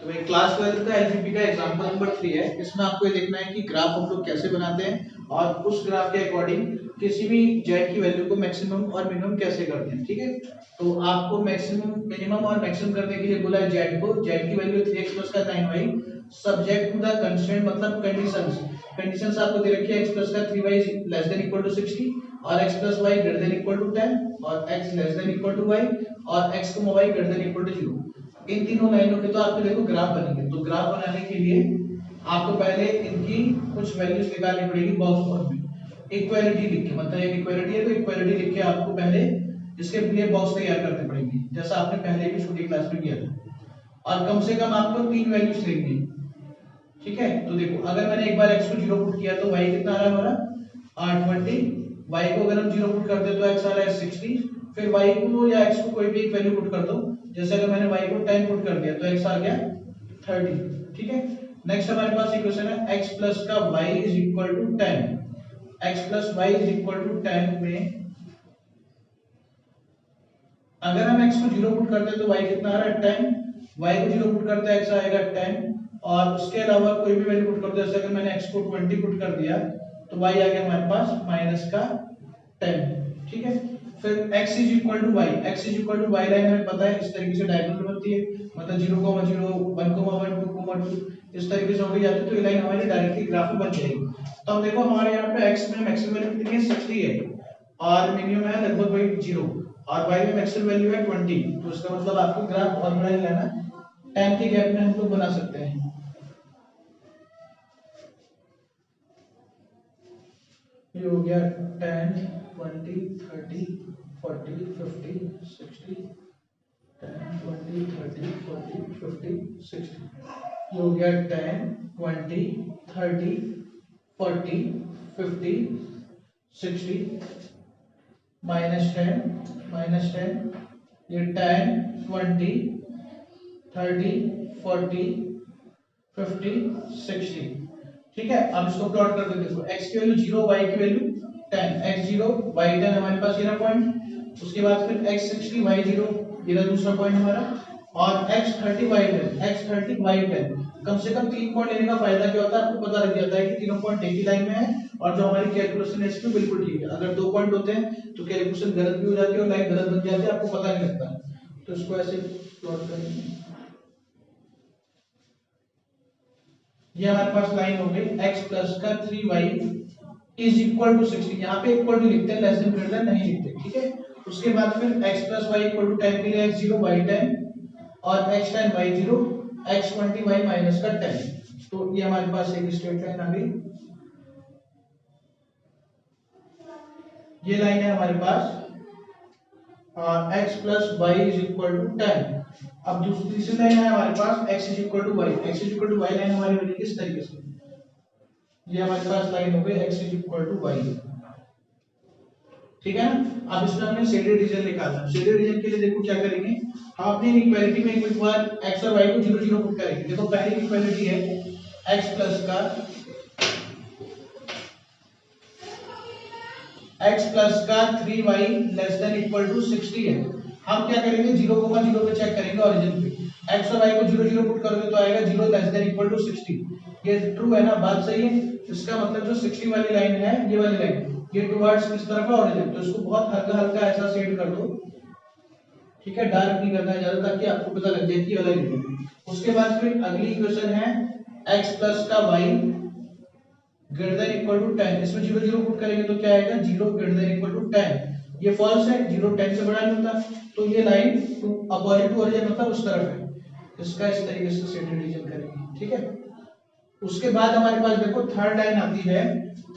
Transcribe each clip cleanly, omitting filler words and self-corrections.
तो भाई क्लास 12 का एलजीब्रा का एग्जांपल नंबर 3 है। इसमें आपको ये देखना है कि ग्राफ हम लोग कैसे बनाते हैं और उस ग्राफ के अकॉर्डिंग किसी भी जेड की वैल्यू को मैक्सिमम और मिनिमम कैसे करते हैं। ठीक है, तो आपको मैक्सिमम मिनिमम और मैक्सिमम करने के लिए बोला है जेड को। जेड की वैल्यू 3x प्लस का 9y subject to the constraint मतलब कंडीशंस। कंडीशंस आपको दे रखी है x प्लस का 3y less than equal to 60 और x plus y greater than equal to 10 और x less than equal to y और x y greater than equal to 0। इन तीनों लाइनों के तो आपके देखो ग्राफ बनेंगे। तो ग्राफ बनाने के लिए आपको पहले इनकी कुछ वैल्यूज निकालनी पड़ेगी बॉक्स फॉर्म में। इक्वालिटी लिख के, मतलब एक इक्वालिटी है तो इक्वालिटी लिख के आपको पहले इसके लिए बॉक्स तैयार करने पड़ेंगे, जैसा आपने पहले भी छोटी क्लास में किया था। और कम से कम आपको 3 वैल्यूज लेंगे। ठीक है, तो देखो अगर मैंने एक बार x को 0 पुट किया तो y कितना आ रहा है हमारा 820। y को अगर हम 0 पुट करते तो x आ रहा है 60। फिर y को या x को कोई भी एक वैल्यू पुट कर दो, जैसे अगर मैंने y को 10 पुट कर दिया तो x आ गया 30। ठीक है, नेक्स्ट हमारे पास इक्वेशन है x प्लस का y is equal to 10। x plus y is equal to 10 में अगर हम x को 0 पुट करते तो y कितना आ रहा है 10। y को 0 पुट करते x आएगा 10 और उसके अलावा कोई भी वैल्यू पुट करते, जैसे अगर मैंने x को 20 पुट कर दिया तो y आ गया हमारे पास माइनस का 10। ठीक है, फिर x is equal to y, x is equal to y line हमें पता है इस तरीके से डायगोनल बनती है, मतलब 0,0 1,1 2,2 इस तरीके से हो गई जाती है। तो ये लाइन हमारी डायरेक्टली ग्राफ में बन जाएगी। तो हम देखो हमारे यहाँ पे x में मैक्सिमम वैल्यू कितनी है 60 है और मिनिमम है लगभग वही 0 और y में मैक्सिमम वैल्यू है 20। तो इसका मतलब आपको ग्राफ बहुत बड़ा नहीं लेना, 10 के गैप में हम लोग बना सकते हैं। ये हो गया 10 20 30 40 50 60 10 20 30 40 50 60। ये हो गया 10 20 30 40 50 60 माइनस 10 ये 10 20 30 40 50 60। ठीक है, अब इसको प्लॉट कर देते देखो x की वैल्यू 0 y की वैल्यू 10। x 0 y 10 हमारे पास ये रहा पॉइंट। उसके बाद फिर x 60 y 0 ये रहा दूसरा पॉइंट हमारा और x 30 y 10 x 30 y 10। कम से कम 3 पॉइंट लेने का फायदा क्या होता है, आपको पता लग जाता है कि तीनों पॉइंट एक ही लाइन में है और जो हमारी कैलकुलेशन है इसमें बिल्कुल ठीक है। अगर 2 पॉइंट होते हैं तो कैलकुलेशन गलत भी हो जाती है और लाइन गलत बन जाती है, आपको पता नहीं लगता। तो इसको ऐसे प्लॉट करेंगे। ये हमारे पास लाइन हो गई x प्लस का 3y इज इक्वल टू 60। यहाँ पे इक्वल टू लिखते हैं, लेस देन ग्रेटर देन नहीं लिखते। ठीक है, उसके बाद फिर x plus y equal to 10 के लिए x 0 y 10 और x 10 y 0 x 20 y minus का 10। तो ये हमारे पास एक स्ट्रेट लाइन आ गई। ये लाइन है हमारे पास x plus y is equal to 10। अब दूसरी लाइन है हमारे पास x is equal to y. x is equal to y line हमारी बनेगी इस तरीके से। ये हमारे पास लाइन हो गई x is equal to y. ठीक है ना, अब इसमें हमने शेडेड रीजन निकालना है। शेडेड रीजन के लिए देखो क्या करेंगे, हम अपनी इक्वालिटी में एक बार x और y को 0 0 पुट करेंगे। देखो पहली इक्वालिटी है x प्लस का 3y less than equal to 60 है। हम क्या करेंगे 0,0 पे चेक करेंगे ओरिजिन पे। x और y को 0 0 पुट करोगे तो आएगा 0 लेस देन इक्वल टू 60। ये ट्रू है ना, बात सही है। इसका मतलब जो 60 वाली लाइन है ये वाली लाइन ये टुवर्ड्स किस तरफ है ओरिजिन। तो इसको बहुत हल्का हल्का ऐसा शेड कर दो। ठीक है, डार्क नहीं करना है ज्यादा ताकि आपको पता लग जाए कि अलग है। उसके बाद फिर अगली इक्वेशन है x प्लस का y greater than equal to 10। इसमें 0 0 पुट करेंगे तो क्या आएगा 0 ग्रेटर देन इक्वल टू 10। ये फॉल्स है, 0 10 से बड़ा नहीं होता। तो ये लाइन अपोजिट टू ओरिजिन मतलब उस तरफ है। इसका इस तरीके से शेडेड रीजन करेंगे। ठीक है, उसके बाद हमारे पास देखो थर्ड लाइन आती है।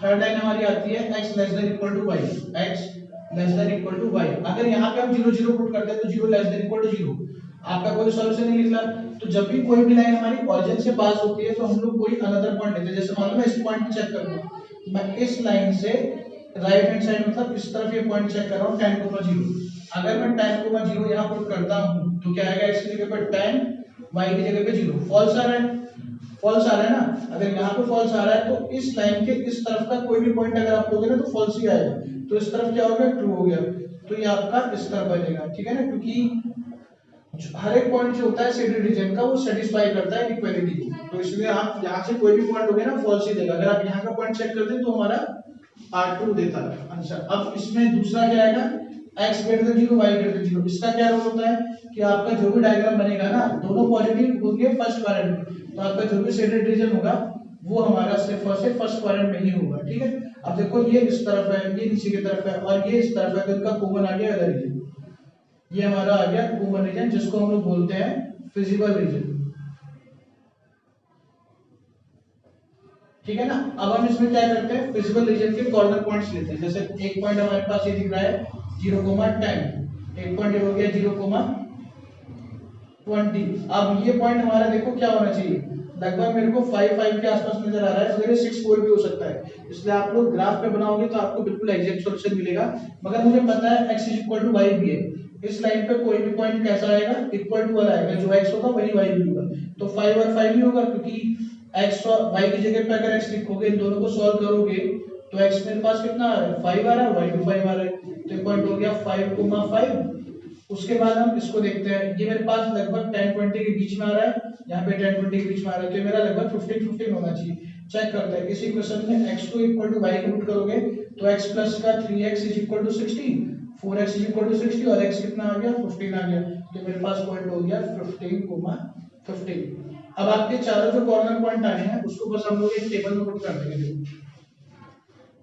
थर्ड लाइन हमारी आती है x less than equal to y। x less than equal to y। अगर यहाँ पे हम 0 0 पुट करते हैं तो 0 लेस देन इक्वल टू 0। आपका कोई सॉल्यूशन नहीं निकला। तो जब भी कोई भी लाइन हमारी ओरिजिन से पास होती है तो हम लोग कोई अनदर पॉइंट लेते हैं। जैसे मान लो मैं इस पॉइंट पे चेक करूंगा, मैं इस लाइन से राइट हैंड साइड मतलब इस तरफ ये पॉइंट चेक कर रहा हूं 10,0। अगर मैं 10,0 यहां पुट करता हूं तो क्या आएगा x की जगह पर 10 y की जगह पे 0। फॉल्स आ रहा है, फॉल्स आ रहा है ना। अगर यहाँ पे फॉल्स आ रहा है तो इस लाइन के इस तरफ का कोई भी पॉइंट अगर आप लोगे ना तो फॉल्स ही आएगा। तो इस तरफ क्या हो गया ट्रू हो गया। तो ये आपका इस तरफ बनेगा। ठीक है ना, क्योंकि हर एक पॉइंट जो होता है सेडेड रीजन का वो सेटिस्फाई करता है इक्वालिटी को, तो इसलिए आप यहाँ से कोई भी पॉइंट हो गया ना फॉल्स ही देगा। अगर आप यहाँ का पॉइंट चेक करते हैं तो हमारा R2 देता है आंसर। अब इसमें दूसरा क्या आएगा, x greater than 0 y greater then 0। इसका क्या रोल होता है कि आपका जो भी डायग्राम बनेगा ना दोनों पॉजिटिव होंगे फर्स्ट क्वाड्रेंट में, तो आपका जो भी शेडेड रीजन होगा वो हमारा सिर्फ और सिर्फ फर्स्ट क्वाड्रेंट में ही होगा, ठीक है। अब देखो ये इस तरफ है, ये नीचे की तरफ है और ये इस तरफ है, तो इनका कॉमन आ गया अदर रीजन। ये हमारा आ गया कॉमन रीजन जिसको हम लोग बोलते हैं फिजिबल रीजन, ठीक है ना। अब हम इसमें क्या करते हैं, फिजिबल रीजन के कॉर्नर पॉइंट्स लेते हैं। जैसे एक पॉइंट हमारे पास ये दिख रहा है 0,10, एक पॉइंट ये हो गया 0,20। अब ये पॉइंट हमारा देखो क्या होना चाहिए, लगभग मेरे को 5 के आसपास नजर आ रहा है, अगर ये 6 भी हो सकता है। इसलिए आप लोग ग्राफ पे बनाओगे तो आपको बिल्कुल एग्जैक्ट सॉल्यूशन मिलेगा। मगर मुझे पता है x = y भी है, इस लाइन पे कोई भी पॉइंट कैसा आएगा, इक्वल टू वाला आएगा, जो x होगा वही y भी होगा। तो 5 और 5 ही होगा, क्योंकि x और y की जगह पे अगर x लिखोगे इन दोनों को सॉल्व करोगे तो x मेरे पास कितना आ रहा है 5 आ रहा है, y भी 5 आ रहा है, तो पॉइंट हो गया 5,5। उसके बाद हम इसको देखते हैं, ये मेरे पास लगभग 10-20 के बीच में आ रहा है, यहाँ पे 10-20 के बीच में आ रहा है, तो मेरा लगभग 15-15 होना चाहिए। चेक करते हैं, इस इक्वेशन में x को इक्वल टू y को पुट करोगे तो x प्लस का 3x = 16, 4x = 60 और x कितना आ गया 15 आ गया, तो मेरे पास पॉइंट हो गया 15,15। अब आपके चारों जो कॉर्नर पॉइंट आए हैं उसको बस हम लोग एक टेबल में पुट कर देंगे।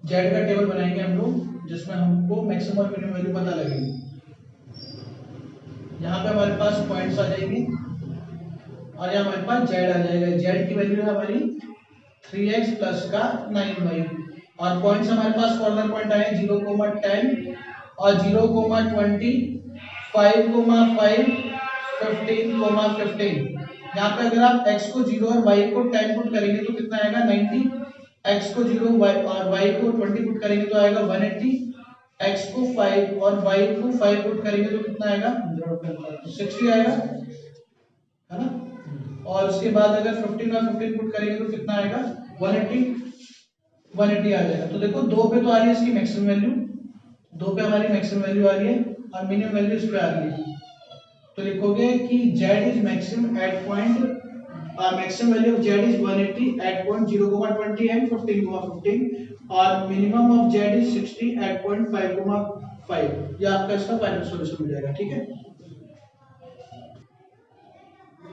जेड का टेबल बनाएंगे हम लोग जिसमें हमको मैक्सिमम और मिनिमम वैल्यू पता लगेगी। यहाँ पे हमारे पास पॉइंट्स आ जाएंगे और यहाँ हमारे पास जेड आ जाएगा। जेड की वैल्यू है हमारी 3x प्लस का 9y और पॉइंट्स हमारे पास कॉर्नर पॉइंट आए 0,10 और 0,20, 5,5, 15,15। यहाँ पे अगर आप x को 0 और y को 10 पुट करेंगे तो कितना आएगा 90, x को 0 y और y को 20 पुट करेंगे तो आएगा 180, x को 5 और y को 5 पुट करेंगे तो कितना आएगा 60 आएगा, है ना। और उसके बाद अगर 15 और 15 पुट करेंगे तो कितना आएगा 180 आ जाएगा। तो देखो 2 पे तो आ रही है इसकी मैक्सिमम वैल्यू, 2 पे हमारी मैक्सिमम वैल्यू आ रही है और मिनिमम वैल्यू इस पे आ रही है। तो लिखोगे कि z is maximum at point maximum value of z is 180 at point 0,20 and 15,15 और minimum of z is 60 at point 5,5। ये आपका इसका फाइनल सॉल्यूशन हो जाएगा, ठीक है।